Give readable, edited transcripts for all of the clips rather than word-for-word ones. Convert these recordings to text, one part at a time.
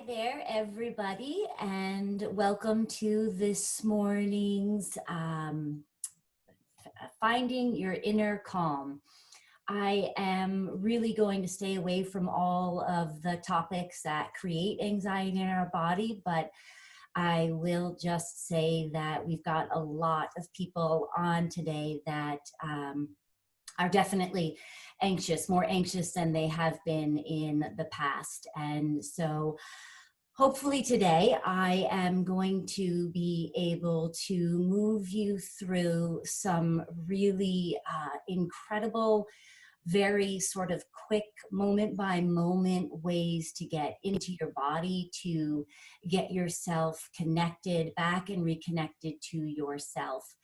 there, everybody, and welcome to this morning's Finding Your Inner Calm. I am really going to stay away from all of the topics that create anxiety in our body, but I will just say that we've got a lot of people on today that are definitely anxious, more anxious than they have been in the past. And so hopefully today I am going to be able to move you through some really incredible, very sort of quick moment by moment ways to get into your body, to get yourself connected back and reconnected to yourself.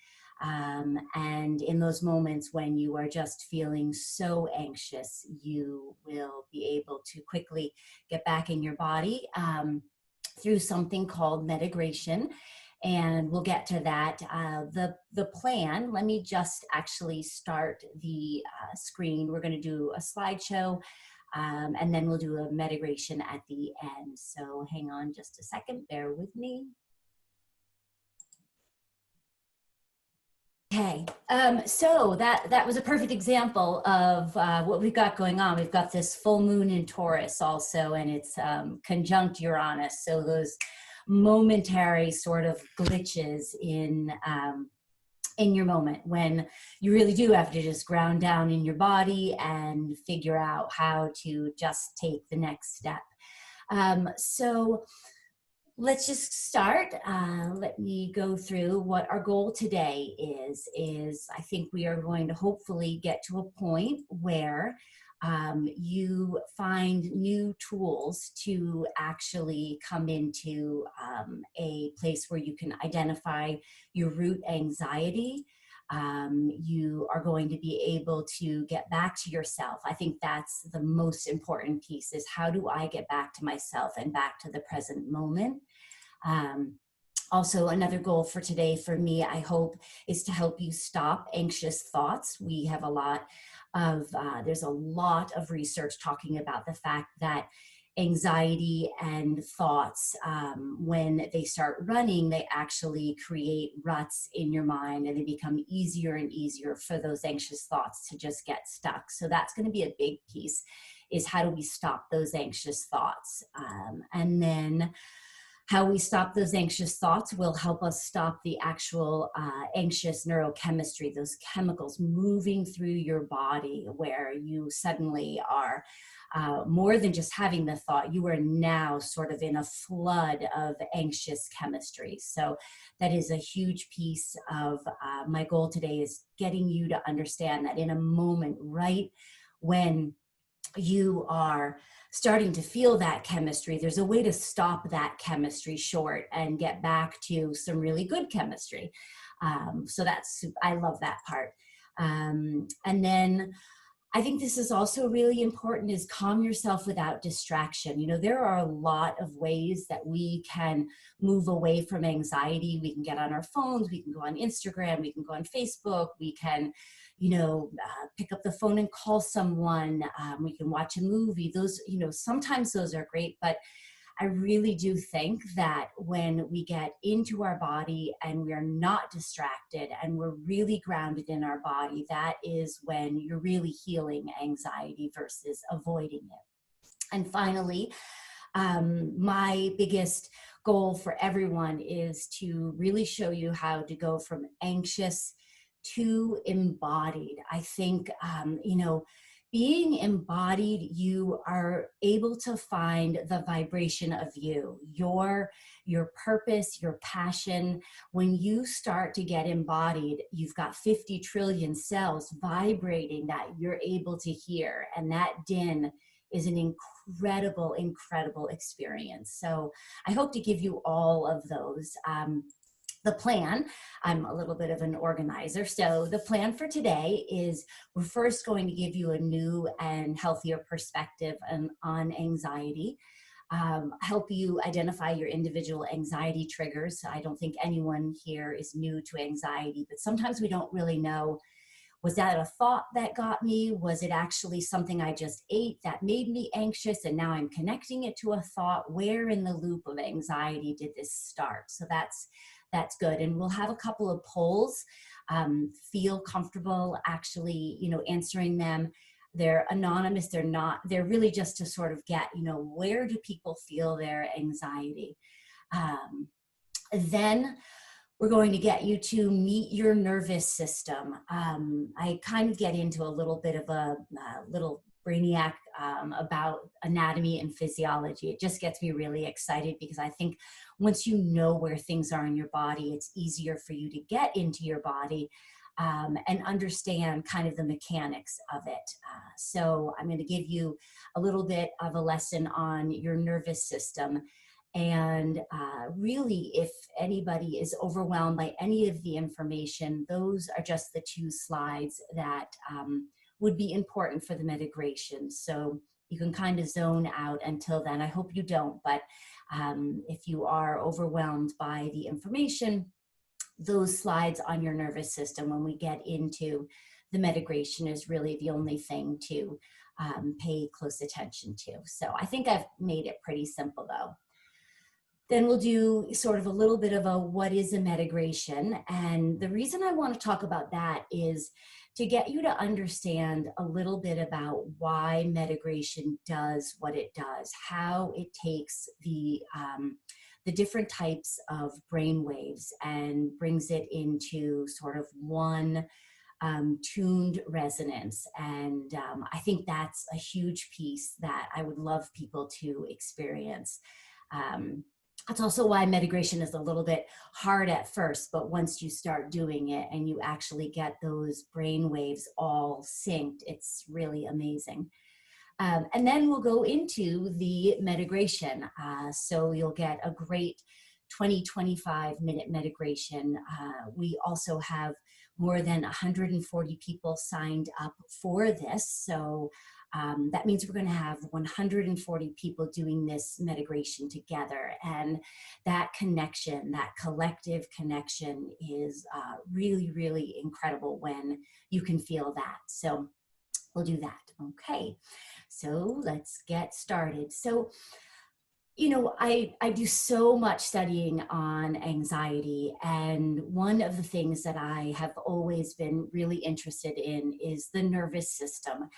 And in those moments when you are just feeling so anxious, you will be able to quickly get back in your body through something called Medigraytion. And we'll get to that. The plan, let me just actually start the screen. We're going to do a slideshow, and then we'll do a Medigraytion at the end. So hang on just a second, bear with me. Okay, so that was a perfect example of what we've got going on. We've got this full moon in Taurus also, and it's conjunct Uranus. So those momentary sort of glitches in your moment when you really do have to just ground down in your body and figure out how to just take the next step. So let's just start. Let me go through what our goal today is I think we are going to hopefully get to a point where you find new tools to actually come into a place where you can identify your root anxiety. You are going to be able to get back to yourself. I think that's the most important piece, is how do I get back to myself and back to the present moment? Also, another goal for today for me, I hope, is to help you stop anxious thoughts. We have there's a lot of research talking about the fact that anxiety and thoughts, when they start running, they actually create ruts in your mind, and they become easier and easier for those anxious thoughts to just get stuck. So that's going to be a big piece, is how do we stop those anxious thoughts? And then how we stop those anxious thoughts will help us stop the actual anxious neurochemistry, those chemicals moving through your body, where you suddenly are more than just having the thought, you are now sort of in a flood of anxious chemistry. So that is a huge piece of my goal today, is getting you to understand that in a moment, right when you are starting to feel that chemistry, there's a way to stop that chemistry short and get back to some really good chemistry. So I love that part. And then I think this is also really important, is calm yourself without distraction. You know, there are a lot of ways that we can move away from anxiety. We can get on our phones, we can go on Instagram, we can go on Facebook, we can, pick up the phone and call someone, we can watch a movie. Those, sometimes those are great, but I really do think that when we get into our body and we're not distracted and we're really grounded in our body, that is when you're really healing anxiety versus avoiding it. And finally, my biggest goal for everyone is to really show you how to go from anxious to embodied. I think, being embodied, you are able to find the vibration of your purpose, your passion. When you start to get embodied, you've got 50 trillion cells vibrating that you're able to hear. And that din is an incredible, incredible experience. So I hope to give you all of those. The plan, I'm a little bit of an organizer. So the plan for today is we're first going to give you a new and healthier perspective on anxiety, help you identify your individual anxiety triggers. I don't think anyone here is new to anxiety, but sometimes we don't really know Was that a thought that got me? Was it actually something I just ate that made me anxious and now I'm connecting it to a thought? Where in the loop of anxiety did this start? So that's good. And we'll have a couple of polls. Feel comfortable actually, answering them. They're anonymous. They're really just to sort of get, where do people feel their anxiety? Then we're going to get you to meet your nervous system. I kind of get into a little bit of a little brainiac about anatomy and physiology. It just gets me really excited because I think once you know where things are in your body, it's easier for you to get into your body and understand kind of the mechanics of it. So I'm going to give you a little bit of a lesson on your nervous system. And really, if anybody is overwhelmed by any of the information, those are just the 2 slides that would be important for the Medigraytion. So you can kind of zone out until then. I hope you don't, but if you are overwhelmed by the information, those slides on your nervous system when we get into the Medigraytion is really the only thing to pay close attention to. So I think I've made it pretty simple though. Then we'll do sort of a little bit of a what is a Medigraytion. And the reason I want to talk about that is to get you to understand a little bit about why Medigraytion does what it does, how it takes the different types of brain waves and brings it into sort of one tuned resonance. And I think that's a huge piece that I would love people to experience. That's also why Medigraytion is a little bit hard at first, but once you start doing it and you actually get those brain waves all synced, it's really amazing. And then we'll go into the Medigraytion. So you'll get a great 25-minute Medigraytion. We also have more than 140 people signed up for this. So that means we're going to have 140 people doing this Medigraytion together. And that connection, that collective connection is really, really incredible when you can feel that. So we'll do that. Okay, so let's get started. So, I do so much studying on anxiety, and one of the things that I have always been really interested in is the nervous system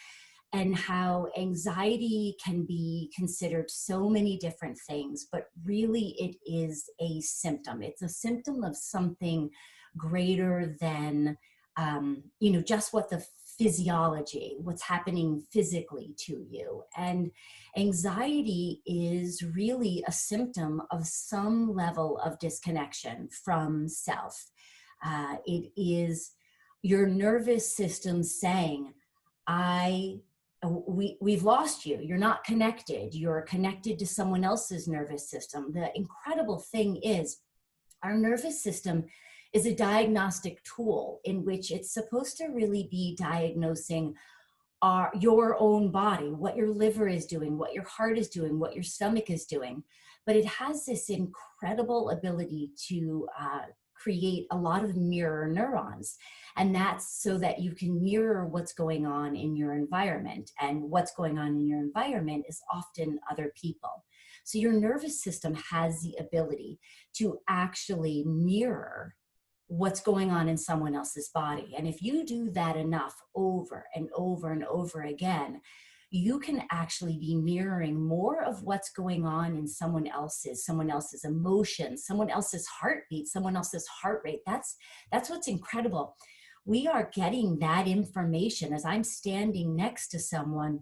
and how anxiety can be considered so many different things, but really it is a symptom. It's a symptom of something greater than, just what the physiology, what's happening physically to you. And anxiety is really a symptom of some level of disconnection from self. It is your nervous system saying, we've lost you. You're not connected. You're connected to someone else's nervous system. The incredible thing is our nervous system is a diagnostic tool in which it's supposed to really be diagnosing your own body, what your liver is doing, what your heart is doing, what your stomach is doing. But it has this incredible ability to create a lot of mirror neurons. And that's so that you can mirror what's going on in your environment. And what's going on in your environment is often other people. So your nervous system has the ability to actually mirror what's going on in someone else's body. And if you do that enough over and over and over again, you can actually be mirroring more of what's going on in someone else's emotions, someone else's heartbeat, someone else's heart rate. That's what's incredible. We are getting that information as I'm standing next to someone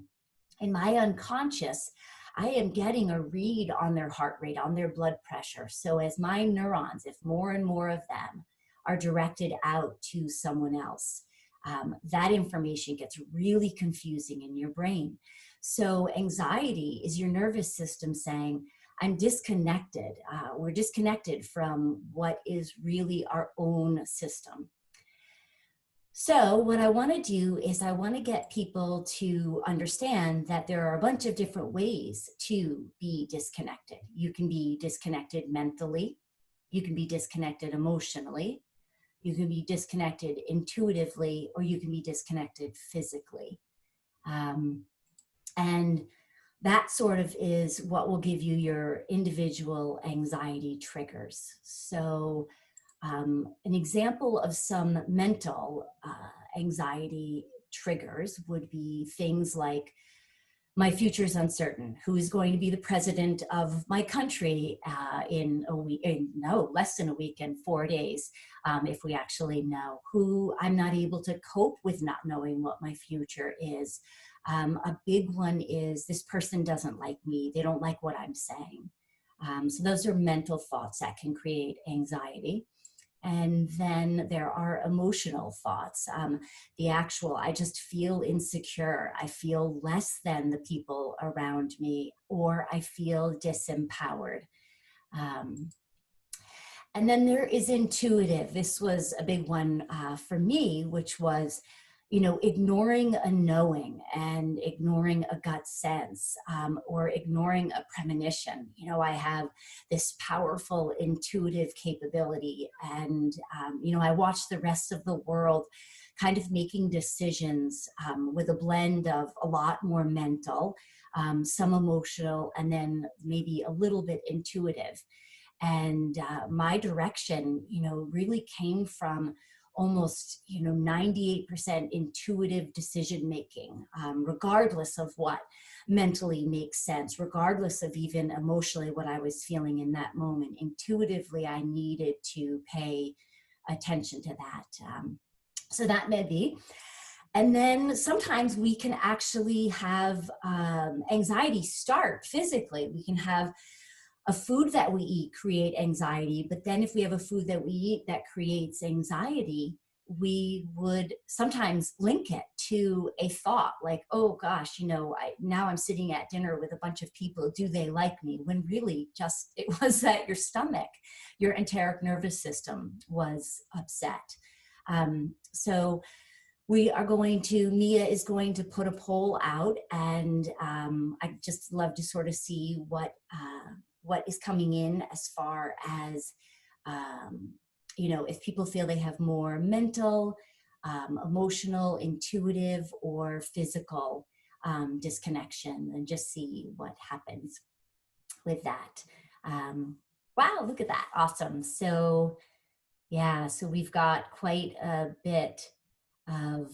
in my unconscious. I am getting a read on their heart rate, on their blood pressure. So as my neurons, if more and more of them are directed out to someone else, that information gets really confusing in your brain. So anxiety is your nervous system saying, I'm disconnected. We're disconnected from what is really our own system. So what I want to do is I want to get people to understand that there are a bunch of different ways to be disconnected. You can be disconnected mentally. You can be disconnected emotionally. you can be disconnected intuitively, or you can be disconnected physically. And that sort of is what will give you your individual anxiety triggers. So an example of some mental anxiety triggers would be things like, my future is uncertain. Who is going to be the president of my country in a week? No, less than a week and 4 days, if we actually know. Who I'm not able to cope with not knowing what my future is. A big one is, this person doesn't like me. They don't like what I'm saying. So those are mental thoughts that can create anxiety. And then there are emotional thoughts. The actual, I just feel insecure. I feel less than the people around me, or I feel disempowered. And then there is intuitive. This was a big one for me, which was, ignoring a knowing and ignoring a gut sense, or ignoring a premonition. I have this powerful intuitive capability, and, I watch the rest of the world kind of making decisions with a blend of a lot more mental, some emotional, and then maybe a little bit intuitive. And my direction, really came from almost 98% intuitive decision making, regardless of what mentally makes sense, regardless of even emotionally what I was feeling in that moment. Intuitively, I needed to pay attention to that. So that may be. And then sometimes we can actually have anxiety start physically. We can have a food that we eat create anxiety, but then if we have a food that we eat that creates anxiety, we would sometimes link it to a thought like, oh gosh, now I'm sitting at dinner with a bunch of people. Do they like me? When really just it was that your stomach, your enteric nervous system was upset. So Mia is going to put a poll out, and I'd just love to sort of see what is coming in as far as, if people feel they have more mental, emotional, intuitive, or physical disconnection, and just see what happens with that. Wow, look at that. Awesome. So yeah, so we've got quite a bit of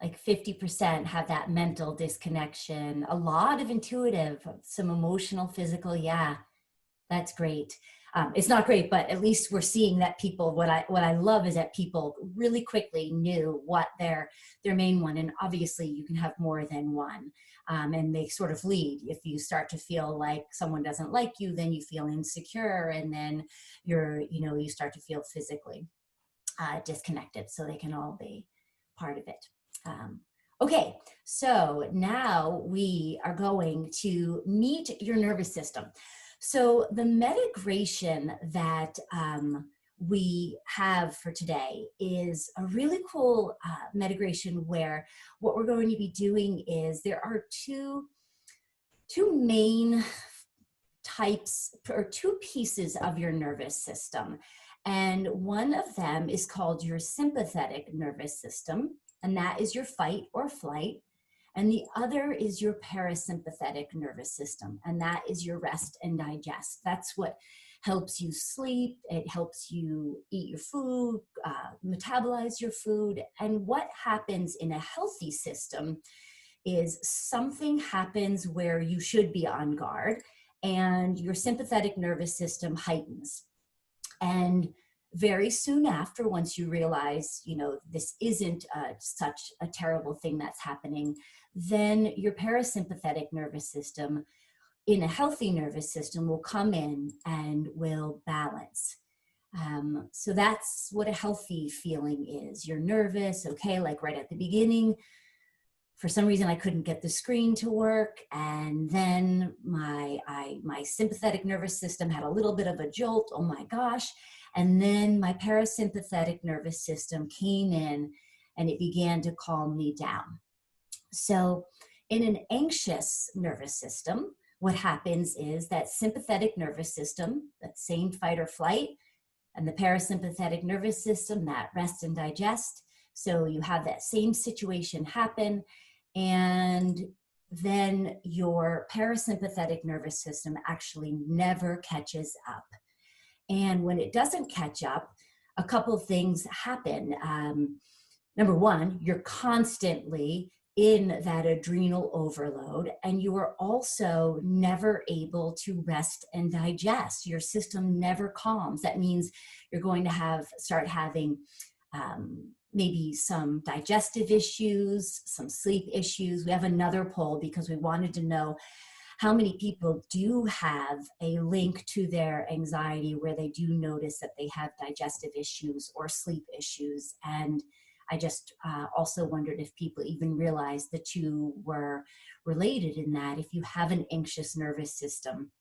like 50% have that mental disconnection, a lot of intuitive, some emotional, physical. Yeah, that's great. It's not great, but at least we're seeing that people, what I love is that people really quickly knew what their main one, and obviously you can have more than one, and they sort of lead. If you start to feel like someone doesn't like you, then you feel insecure, and then you start to feel physically disconnected. So they can all be part of it. Okay, so now we are going to meet your nervous system. So the Medigraytion that we have for today is a really cool Medigraytion, where what we're going to be doing is there are two main types, or two pieces of your nervous system. And one of them is called your sympathetic nervous system, and that is your fight or flight. And the other is your parasympathetic nervous system, and that is your rest and digest. That's what helps you sleep. It helps you eat your food, metabolize your food. And what happens in a healthy system is something happens where you should be on guard, and your sympathetic nervous system heightens. And very soon after, once you realize, this isn't such a terrible thing that's happening, then your parasympathetic nervous system, in a healthy nervous system, will come in and will balance. So that's what a healthy feeling is. You're nervous, okay, like right at the beginning, for some reason I couldn't get the screen to work, and then my sympathetic nervous system had a little bit of a jolt, oh my gosh, and then my parasympathetic nervous system came in and it began to calm me down. So in an anxious nervous system, what happens is that sympathetic nervous system, that same fight or flight, And the parasympathetic nervous system, that rest and digest. So you have that same situation happen, and then your parasympathetic nervous system actually never catches up. And when it doesn't catch up, a couple of things happen. Number one, you're constantly in that adrenal overload, and you are also never able to rest and digest. Your system never calms. That means you're going to start having maybe some digestive issues, some sleep issues. We have another poll because we wanted to know how many people do have a link to their anxiety where they do notice that they have digestive issues or sleep issues. And I just also wondered if people even realized the two were related, in that if you have an anxious nervous system,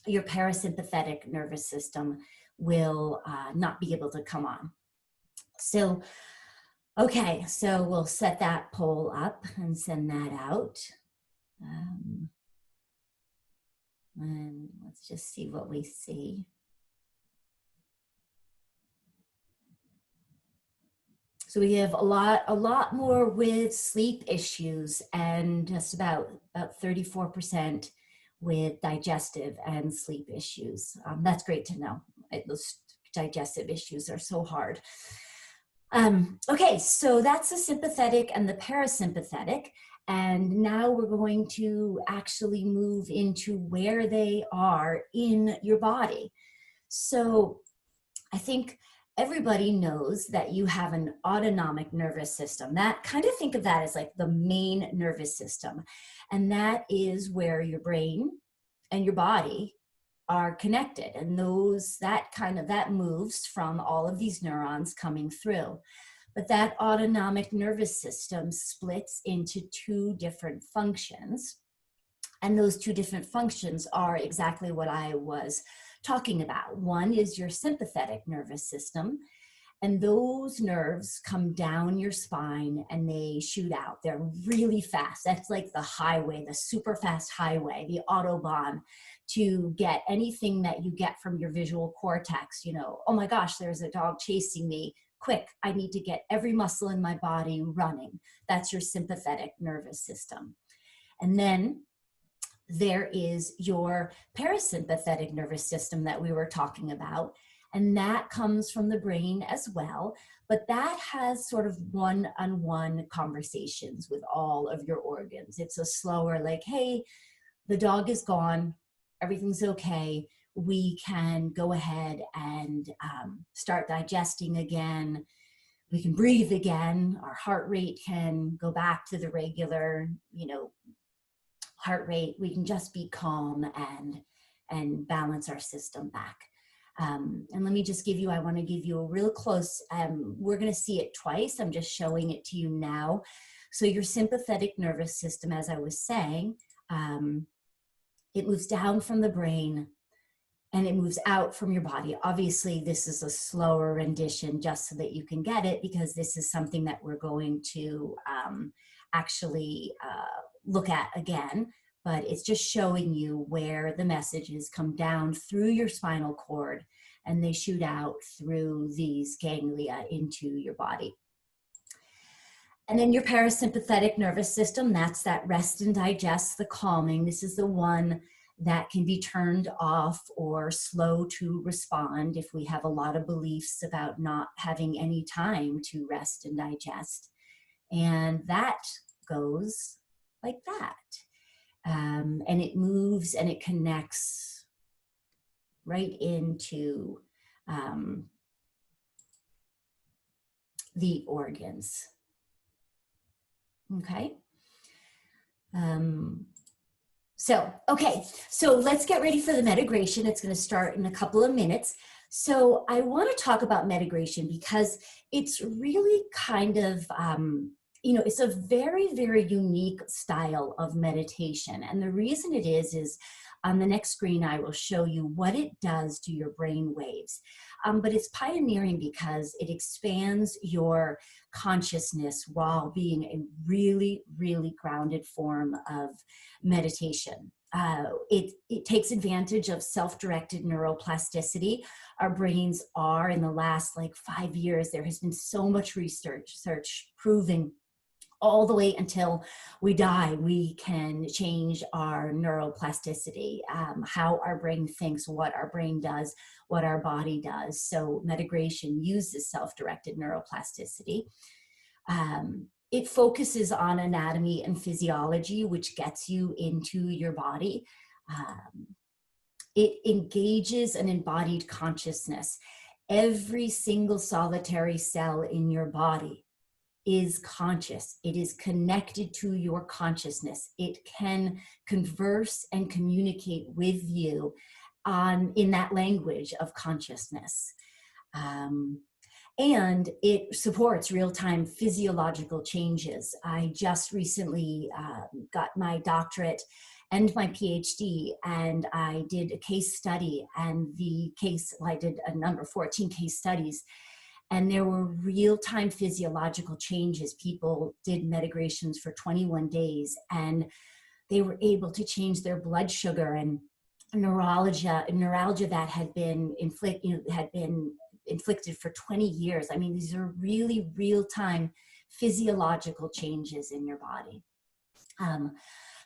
your parasympathetic nervous system will not be able to come on. So, okay, so we'll set that poll up and send that out. And let's just see what we see. So we have a lot more with sleep issues, and just about 34% with digestive and sleep issues. That's great to know. Those digestive issues are so hard. Okay, so that's the sympathetic and the parasympathetic. And now we're going to actually move into where they are in your body. So I think everybody knows that you have an autonomic nervous system. That kind of, think of that as like the main nervous system. And that is where your brain and your body are connected. And that moves from all of these neurons coming through. But that autonomic nervous system splits into two different functions. And those two different functions are exactly what I was talking about. One is your sympathetic nervous system, and those nerves come down your spine and they shoot out. They're really fast. That's like the highway, the super fast highway, the Autobahn, to get anything that you get from your visual cortex. Oh my gosh, there's a dog chasing me. Quick, I need to get every muscle in my body running. That's your sympathetic nervous system. And then there is your parasympathetic nervous system that we were talking about, and that comes from the brain as well, but that has sort of one-on-one conversations with all of your organs. It's a slower, like, hey, the dog is gone, everything's okay, we can go ahead and start digesting again, we can breathe again, our heart rate can go back to the regular, heart rate, we can just be calm and balance our system back. And let me just I want to give you a real close, we're going to see it twice. I'm just showing it to you now. So your sympathetic nervous system, as I was saying, it moves down from the brain and it moves out from your body. Obviously, this is a slower rendition just so that you can get it, because this is something that we're going to actually look at again, but it's just showing you where the messages come down through your spinal cord and they shoot out through these ganglia into your body. And then your parasympathetic nervous system, that's that rest and digest, the calming. This is the one that can be turned off or slow to respond if we have a lot of beliefs about not having any time to rest and digest. And that goes like that. And it moves and it connects right into the organs. Okay. So let's get ready for the Medigraytion. It's going to start in a couple of minutes. So I want to talk about Medigraytion because it's really kind of, it's a very, very unique style of meditation. And the reason it is on the next screen, I will show you what it does to your brain waves. But it's pioneering because it expands your consciousness while being a really, really grounded form of meditation. It takes advantage of self-directed neuroplasticity. Our brains are, in the last like 5 years, there has been so much research proving all the way until we die, we can change our neuroplasticity, how our brain thinks, what our brain does, what our body does. So Medigraytion uses self-directed neuroplasticity. It focuses on anatomy and physiology, which gets you into your body. It engages an embodied consciousness. Every single solitary cell in your body is conscious. It is connected to your consciousness. It can converse and communicate with you in that language of consciousness. And it supports real-time physiological changes. I just recently got my doctorate and my PhD, and I did a case study, and I did a number, 14 case studies, and there were real-time physiological changes. People did medigrations for 21 days, and they were able to change their blood sugar and neuralgia that had been inflicted for 20 years. I mean, these are really real-time physiological changes in your body.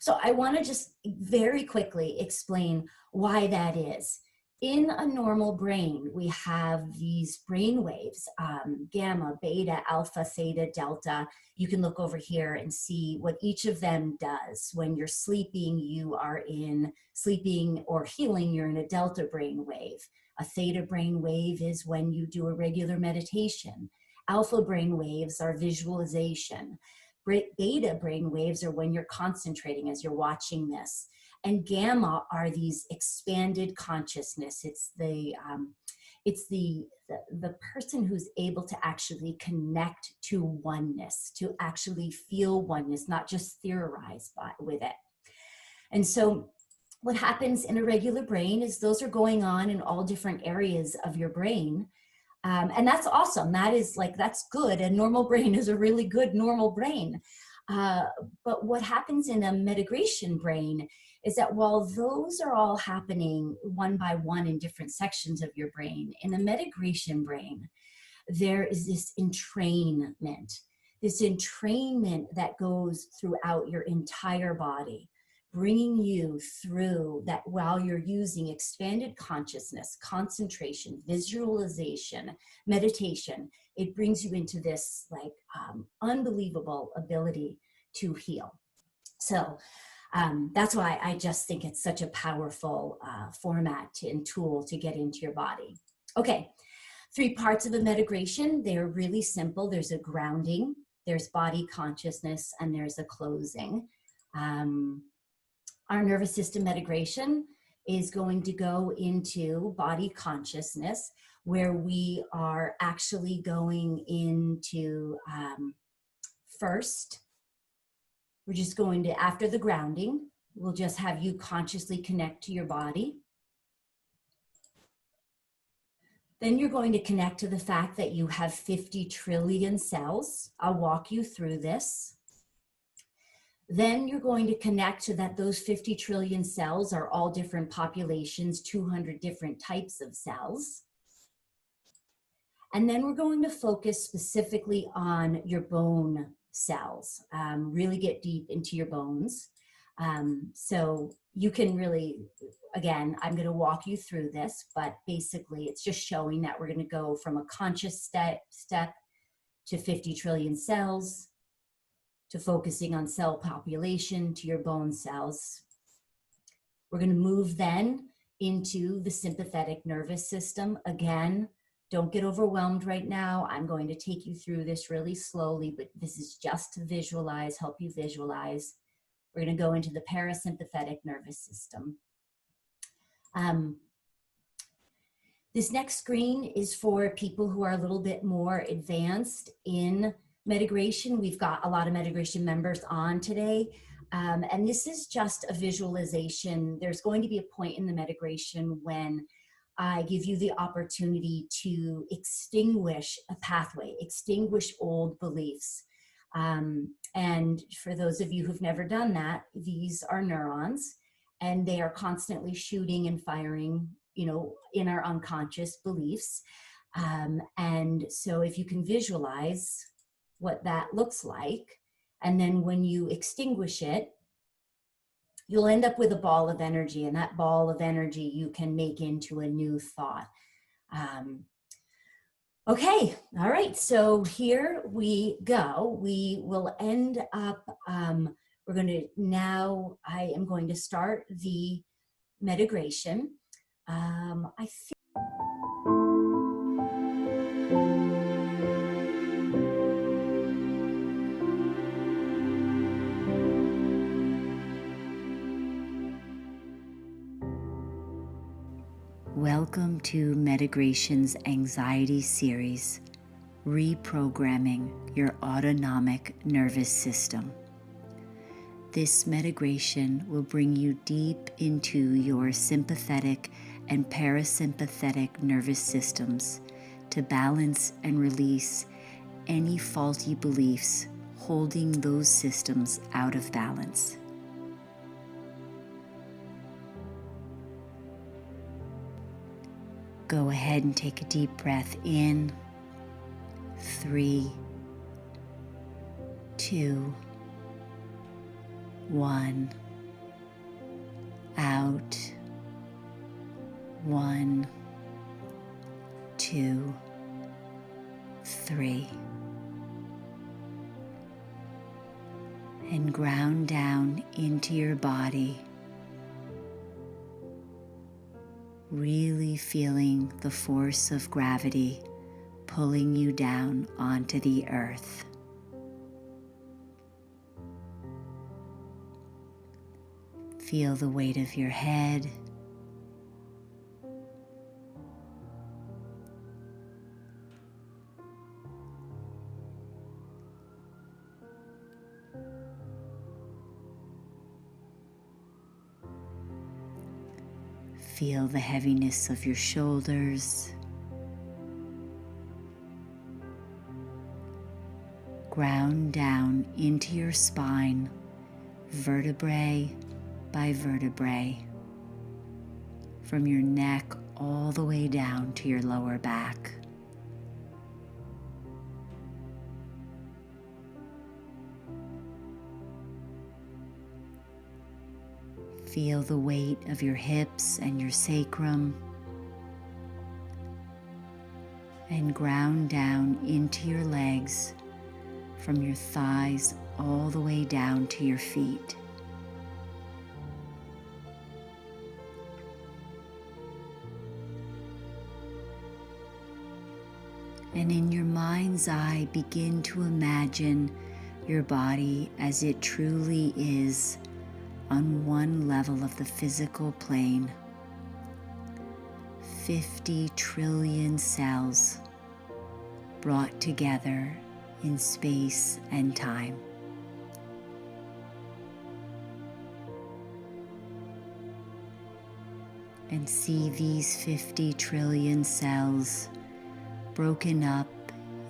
So I want to just very quickly explain why that is. In a normal brain, we have these brain waves, gamma, beta, alpha, theta, delta. You can look over here and see what each of them does. When you're sleeping, you are in sleeping or healing, you're in a delta brain wave. A theta brain wave is when you do a regular meditation. Alpha brain waves are visualization. Beta brain waves are when you're concentrating as you're watching this. And gamma are these expanded consciousness. It's the person who's able to actually connect to oneness, to actually feel oneness, not just theorize with it. And so what happens in a regular brain is those are going on in all different areas of your brain. And that's awesome. That's good. A normal brain is a really good normal brain. But what happens in a Medigraytion brain is that while those are all happening one by one in different sections of your brain, in a Medigraytion brain, there is this entrainment that goes throughout your entire body, bringing you through that while you're using expanded consciousness, concentration, visualization, meditation. It brings you into this unbelievable ability to heal. So that's why I just think it's such a powerful format and tool to get into your body. Okay, 3 parts of a Medigraytion. They're really simple. There's a grounding, there's body consciousness, and there's a closing. Our nervous system Medigraytion is going to go into body consciousness, where we are actually going into first, we're just going to, after the grounding, we'll just have you consciously connect to your body. Then you're going to connect to the fact that you have 50 trillion cells. I'll walk you through this. Then you're going to connect to that those 50 trillion cells are all different populations, 200 different types of cells. And then we're going to focus specifically on your bone cells, really get deep into your bones. So you can really, again, I'm going to walk you through this, but basically it's just showing that we're going to go from a conscious step to 50 trillion cells, to focusing on cell population, to your bone cells. We're going to move then into the sympathetic nervous system. Again, don't get overwhelmed right now. I'm going to take you through this really slowly, but this is just to visualize, help you visualize. We're going to go into the parasympathetic nervous system. This next screen is for people who are a little bit more advanced in Medigraytion. We've got a lot of Medigraytion members on today. And this is just a visualization. There's going to be a point in the Medigraytion when I give you the opportunity to extinguish a pathway, extinguish old beliefs. And for those of you who've never done that, these are neurons. and they are constantly shooting and firing, in our unconscious beliefs. And so if you can visualize what that looks like, and then when you extinguish it, you'll end up with a ball of energy, and that ball of energy you can make into a new thought. Okay, all right, so here we go. We will end up, we're going to now, I am going to start the Medigraytion. I think Welcome to Medigration's anxiety series, Reprogramming Your Autonomic Nervous System. This Medigraytion will bring you deep into your sympathetic and parasympathetic nervous systems to balance and release any faulty beliefs holding those systems out of balance. Go ahead and take a deep breath in. 3, 2, 1. Out. 1, 2, 3. And ground down into your body, really feeling the force of gravity pulling you down onto the earth. Feel the weight of your head. Feel the heaviness of your shoulders. Ground down into your spine, vertebrae by vertebrae, from your neck all the way down to your lower back. Feel the weight of your hips and your sacrum, and ground down into your legs from your thighs all the way down to your feet. And in your mind's eye, begin to imagine your body as it truly is on one level of the physical plane. 50 trillion cells brought together in space and time. And see these 50 trillion cells broken up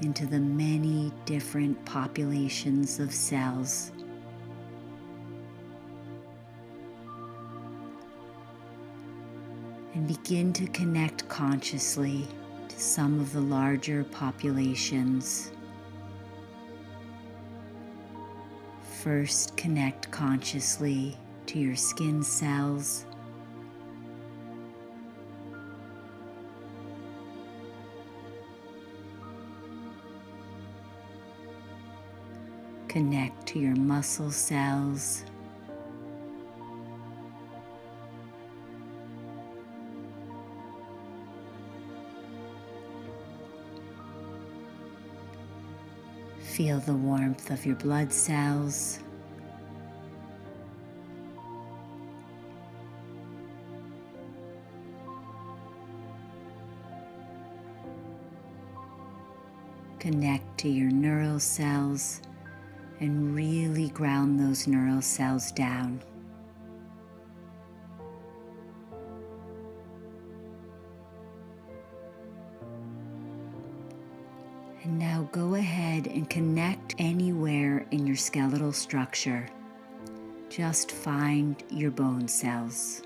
into the many different populations of cells. And begin to connect consciously to some of the larger populations. First, connect consciously to your skin cells. Connect to your muscle cells. Feel the warmth of your blood cells. Connect to your neural cells and really ground those neural cells down. And now go ahead and connect anywhere in your skeletal structure. just find your bone cells.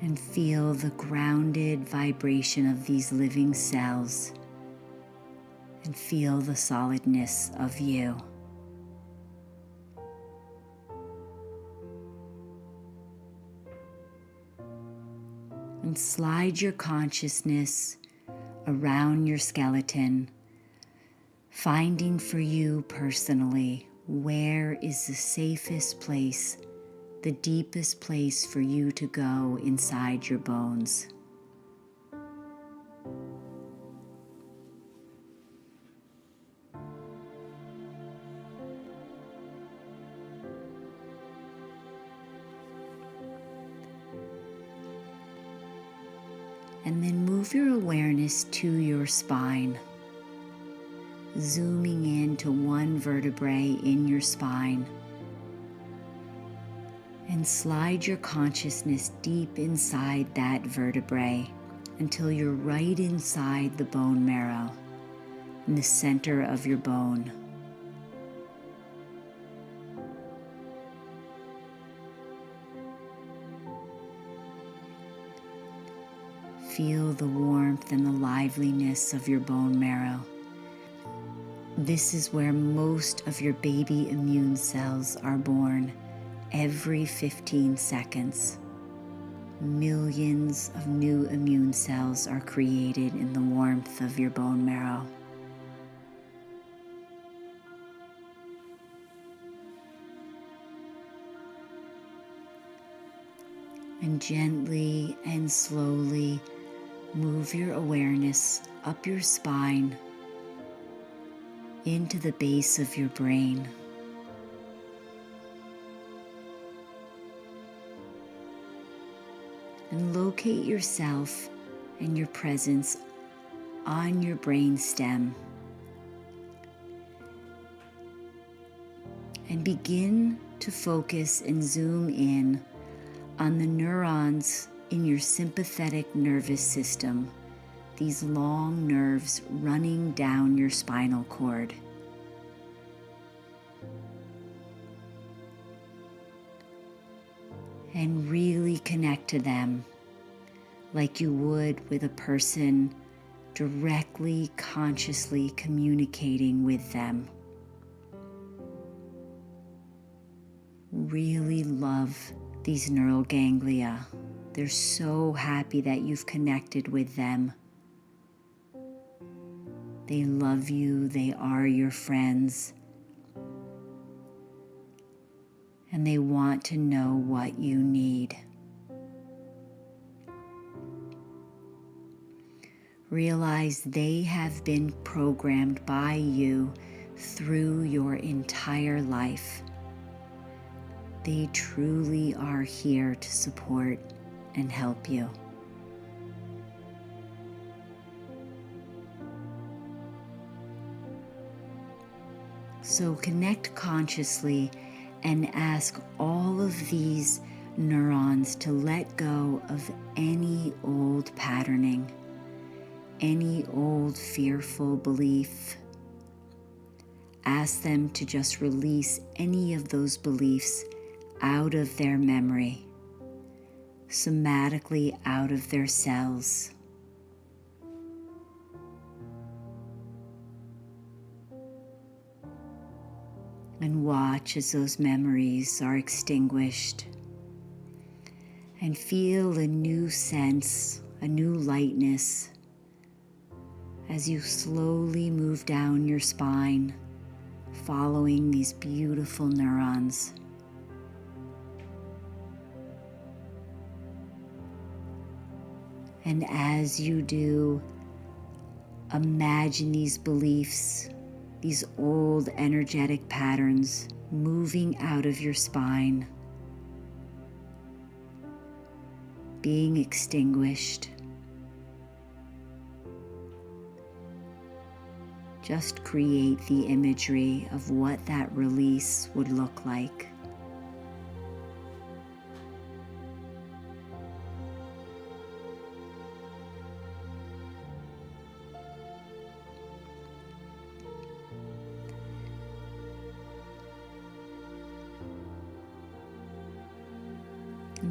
And feel the grounded vibration of these living cells, and feel the solidness of you. And slide your consciousness around your skeleton, finding for you personally where is the safest place, the deepest place for you to go inside your bones. And then move your awareness to your spine, zooming into one vertebrae in your spine. And slide your consciousness deep inside that vertebrae until you're right inside the bone marrow, in the center of your bone. Feel the warmth and the liveliness of your bone marrow. This is where most of your baby immune cells are born every 15 seconds. Millions of new immune cells are created in the warmth of your bone marrow. And gently and slowly move your awareness up your spine into the base of your brain. And locate yourself and your presence on your brain stem. And begin to focus and zoom in on the neurons in your sympathetic nervous system, these long nerves running down your spinal cord. And really connect to them like you would with a person directly, consciously communicating with them. Really love these neural ganglia. They're so happy that you've connected with them. They love you, they are your friends, and they want to know what you need. Realize they have been programmed by you through your entire life. They truly are here to support and help you. So connect consciously and ask all of these neurons to let go of any old patterning, any old fearful belief. Ask them to just release any of those beliefs out of their memory, somatically out of their cells. And watch as those memories are extinguished, and feel a new sense, a new lightness as you slowly move down your spine, following these beautiful neurons. And as you do, imagine these beliefs, these old energetic patterns moving out of your spine, being extinguished. Just create the imagery of what that release would look like.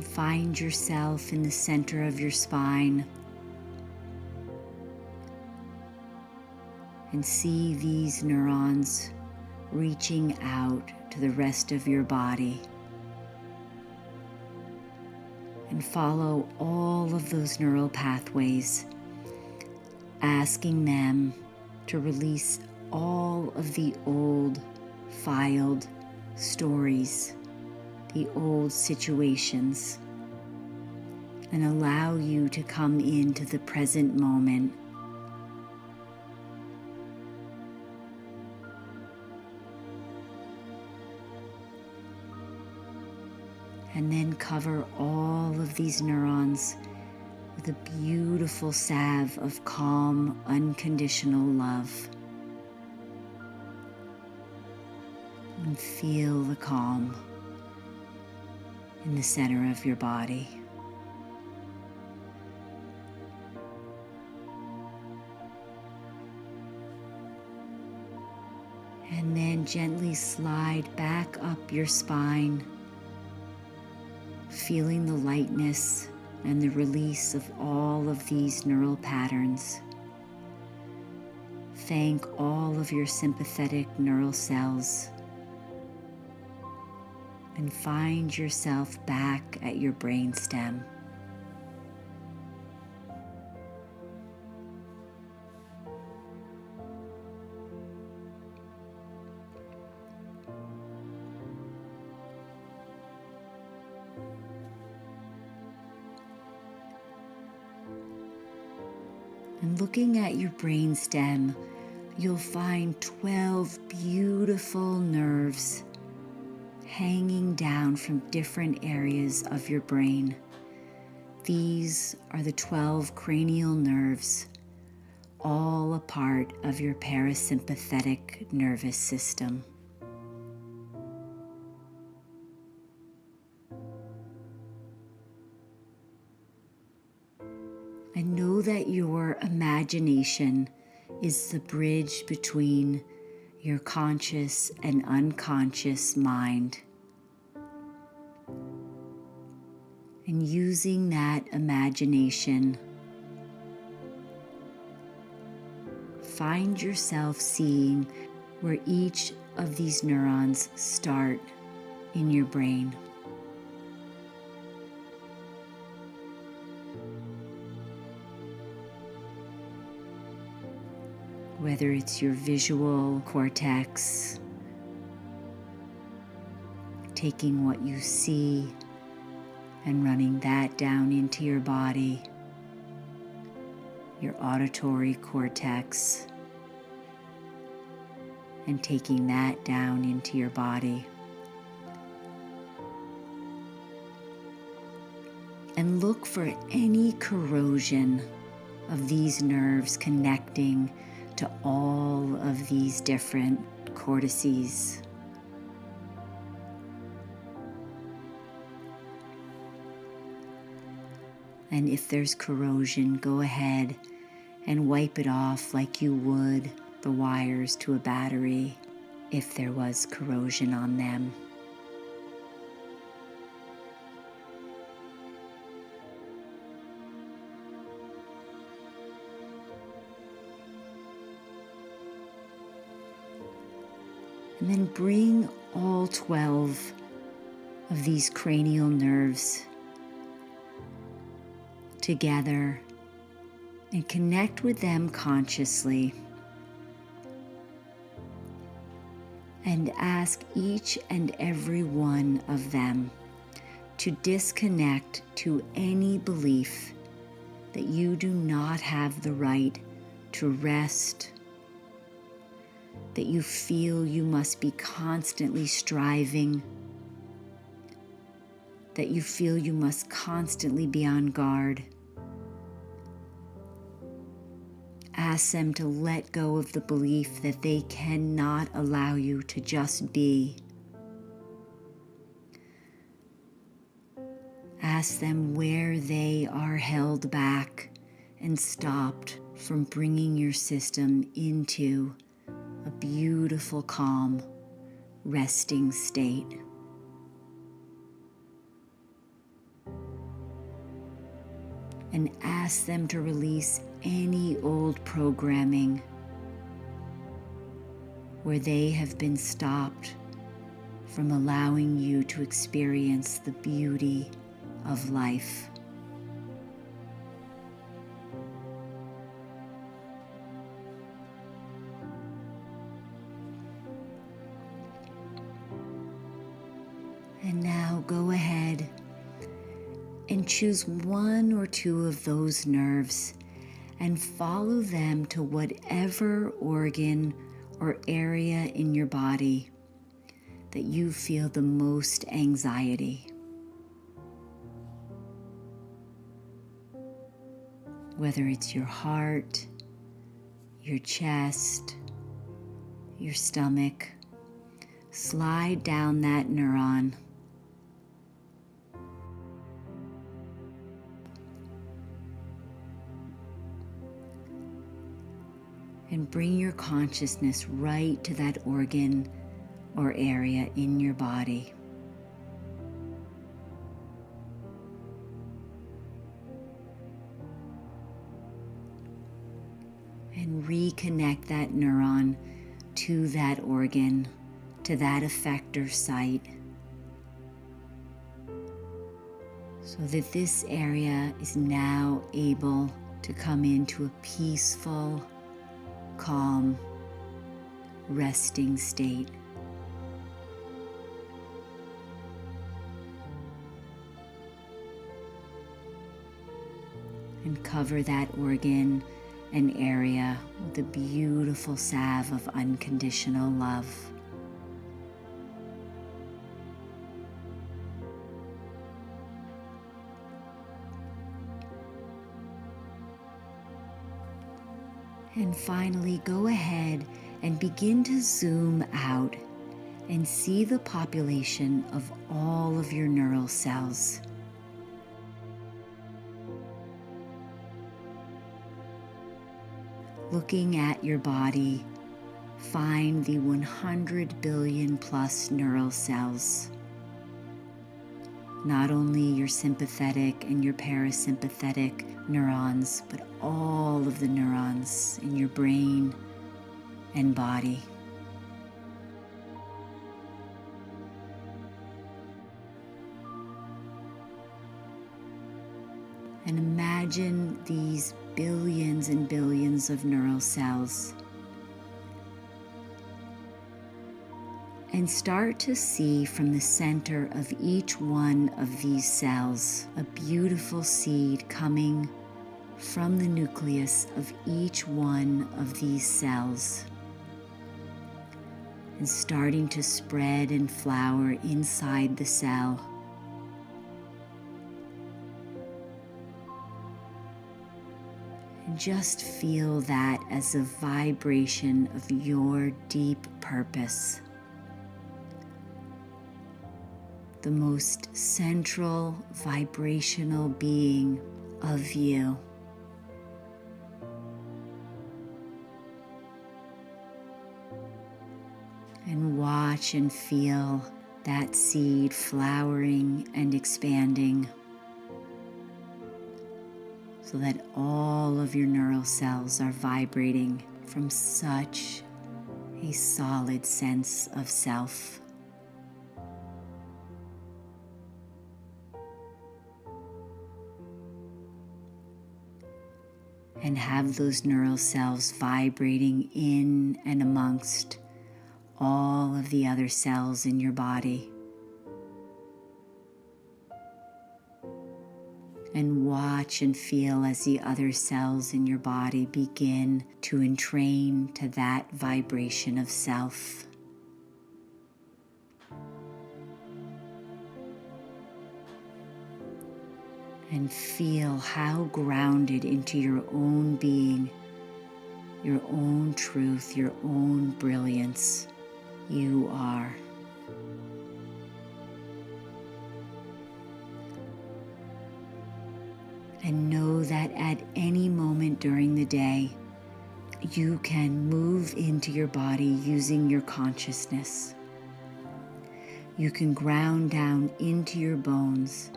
And find yourself in the center of your spine. And see these neurons reaching out to the rest of your body. And follow all of those neural pathways, asking them to release all of the old filed stories, the old situations, and allow you to come into the present moment. And then cover all of these neurons with a beautiful salve of calm, unconditional love. And feel the calm in the center of your body. And then gently slide back up your spine, feeling the lightness and the release of all of these neural patterns. Thank all of your sympathetic neural cells and find yourself back at your brainstem. And looking at your brainstem, you'll find 12 beautiful nerves hanging down from different areas of your brain. These are the 12 cranial nerves, all a part of your parasympathetic nervous system. And know that your imagination is the bridge between your conscious and unconscious mind. And using that imagination, find yourself seeing where each of these neurons start in your brain. Whether it's your visual cortex, taking what you see and running that down into your body, your auditory cortex, and taking that down into your body. And look for any corrosion of these nerves connecting to all of these different cortices. And if there's corrosion, go ahead and wipe it off like you would the wires to a battery if there was corrosion on them. And then bring all 12 of these cranial nerves together and connect with them consciously. And ask each and every one of them to disconnect to any belief that you do not have the right to rest, that you feel you must be constantly striving, that you feel you must constantly be on guard. Ask them to let go of the belief that they cannot allow you to just be. Ask them where they are held back and stopped from bringing your system into a beautiful, calm, resting state. and ask them to release any old programming where they have been stopped from allowing you to experience the beauty of life. And now go ahead and choose one or two of those nerves and follow them to whatever organ or area in your body that you feel the most anxiety. Whether it's your heart, your chest, your stomach, slide down that neuron. And bring your consciousness right to that organ or area in your body. And reconnect that neuron to that organ, to that effector site, so that this area is now able to come into a peaceful, calm, resting state. And cover that organ and area with a beautiful salve of unconditional love. And finally, go ahead and begin to zoom out and see the population of all of your neural cells. Looking at your body, find the 100 billion plus neural cells. Not only your sympathetic and your parasympathetic neurons, but all of the neurons in your brain and body. And imagine these billions and billions of neural cells. And start to see from the center of each one of these cells a beautiful seed coming from the nucleus of each one of these cells, and starting to spread and flower inside the cell. And just feel that as a vibration of your deep purpose. The most central vibrational being of you. And watch and feel that seed flowering and expanding, so that all of your neural cells are vibrating from such a solid sense of self. And have those neural cells vibrating in and amongst all of the other cells in your body. And watch and feel as the other cells in your body begin to entrain to that vibration of self. And feel how grounded into your own being, your own truth, your own brilliance you are. And know that at any moment during the day, you can move into your body using your consciousness. You can ground down into your bones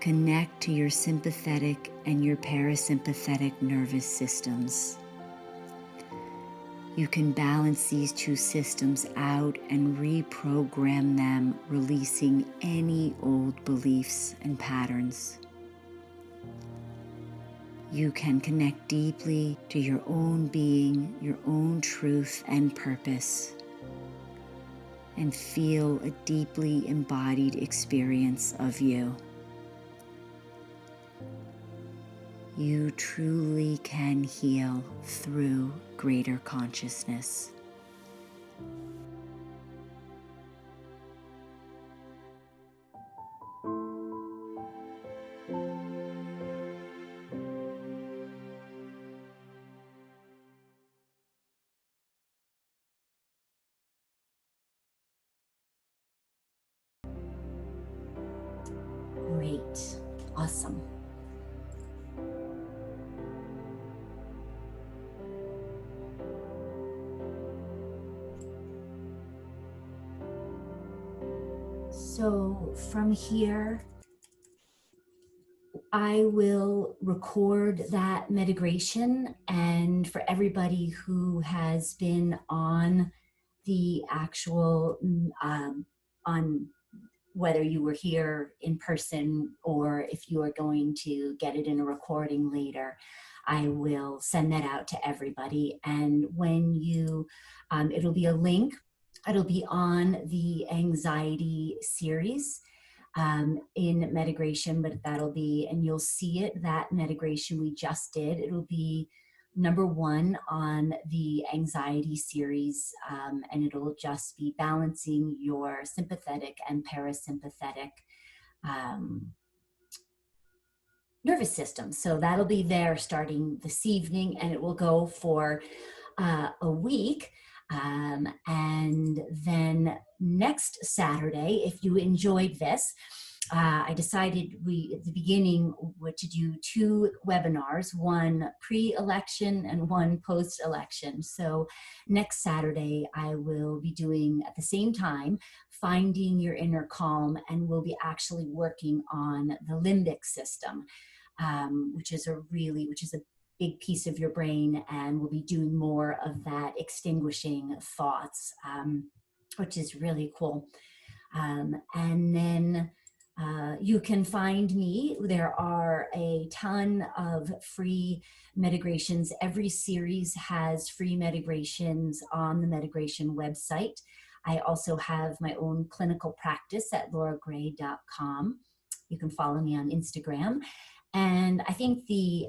Connect to your sympathetic and your parasympathetic nervous systems. You can balance these two systems out and reprogram them, releasing any old beliefs and patterns. You can connect deeply to your own being, your own truth and purpose, and feel a deeply embodied experience of you. You truly can heal through greater consciousness. Great. Awesome. So from here, I will record that Medigraytion, and for everybody who has been on the actual, on whether you were here in person or if you are going to get it in a recording later, I will send that out to everybody. And when you, it'll be a link, it'll be on the anxiety series in Medigraytion, but that'll be, and you'll see it, that Medigraytion we just did, it'll be #1 on the anxiety series, and it'll just be balancing your sympathetic and parasympathetic nervous system. So that'll be there starting this evening, and it will go for a week. And then next Saturday, if you enjoyed this, I decided at the beginning to do 2 webinars, one pre-election and one post-election. So next Saturday, I will be doing at the same time, Finding Your Inner Calm, and we'll be actually working on the limbic system, which is a big piece of your brain, and we'll be doing more of that extinguishing thoughts, which is really cool. And then you can find me. There are a ton of free Medigrations. Every series has free Medigrations on the Medigraytion website. I also have my own clinical practice at lauragray.com. You can follow me on Instagram. And I think the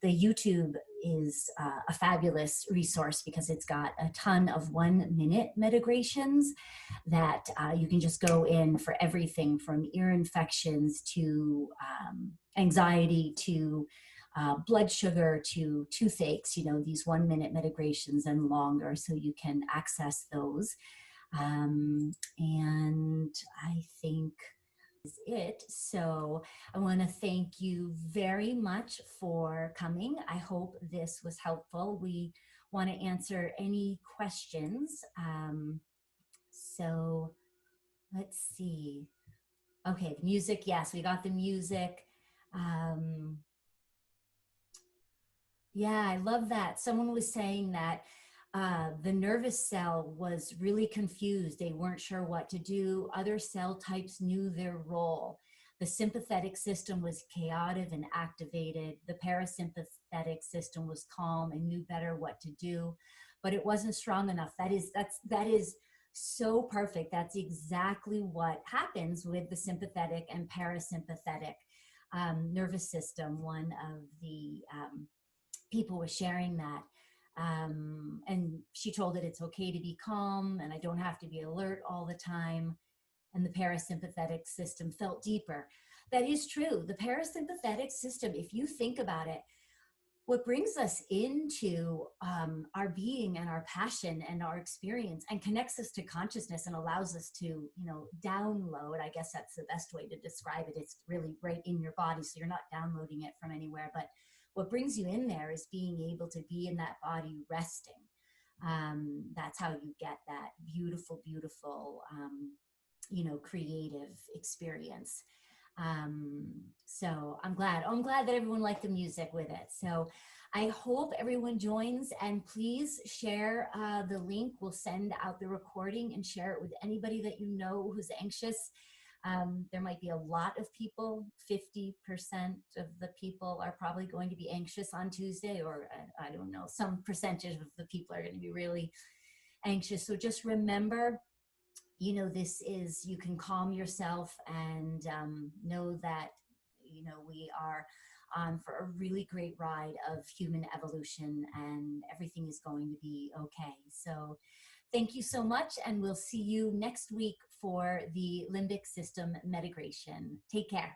YouTube is a fabulous resource because it's got a ton of 1-minute Medigrations that you can just go in for everything from ear infections to anxiety to blood sugar to toothaches, these 1-minute Medigrations and longer, so you can access those. And I think is it. So I want to thank you very much for coming. I hope this was helpful. We want to answer any questions. So let's see. Okay, music. Yes, we got the music. Yeah, I love that. Someone was saying that the nervous cell was really confused. They weren't sure what to do. Other cell types knew their role. The sympathetic system was chaotic and activated. The parasympathetic system was calm and knew better what to do, but it wasn't strong enough. That is so perfect. That's exactly what happens with the sympathetic and parasympathetic nervous system. One of the people was sharing that. And she told it it's okay to be calm and I don't have to be alert all the time. And the parasympathetic system felt deeper. That is true. The parasympathetic system, if you think about it, what brings us into our being and our passion and our experience and connects us to consciousness and allows us to, download, I guess that's the best way to describe it. It's really right in your body, so you're not downloading it from anywhere. But what brings you in there is being able to be in that body resting. That's how you get that beautiful, beautiful, creative experience. So I'm glad. I'm glad that everyone liked the music with it. So I hope everyone joins, and please share the link. We'll send out the recording and share it with anybody that you know who's anxious. There might be a lot of people, 50% of the people are probably going to be anxious on Tuesday, or I don't know, some percentage of the people are going to be really anxious. So just remember, you know, this is, you can calm yourself and know that, you know, we are on for a really great ride of human evolution, and everything is going to be okay. So thank you so much, and we'll see you next week for the limbic system Medigraytion. Take care.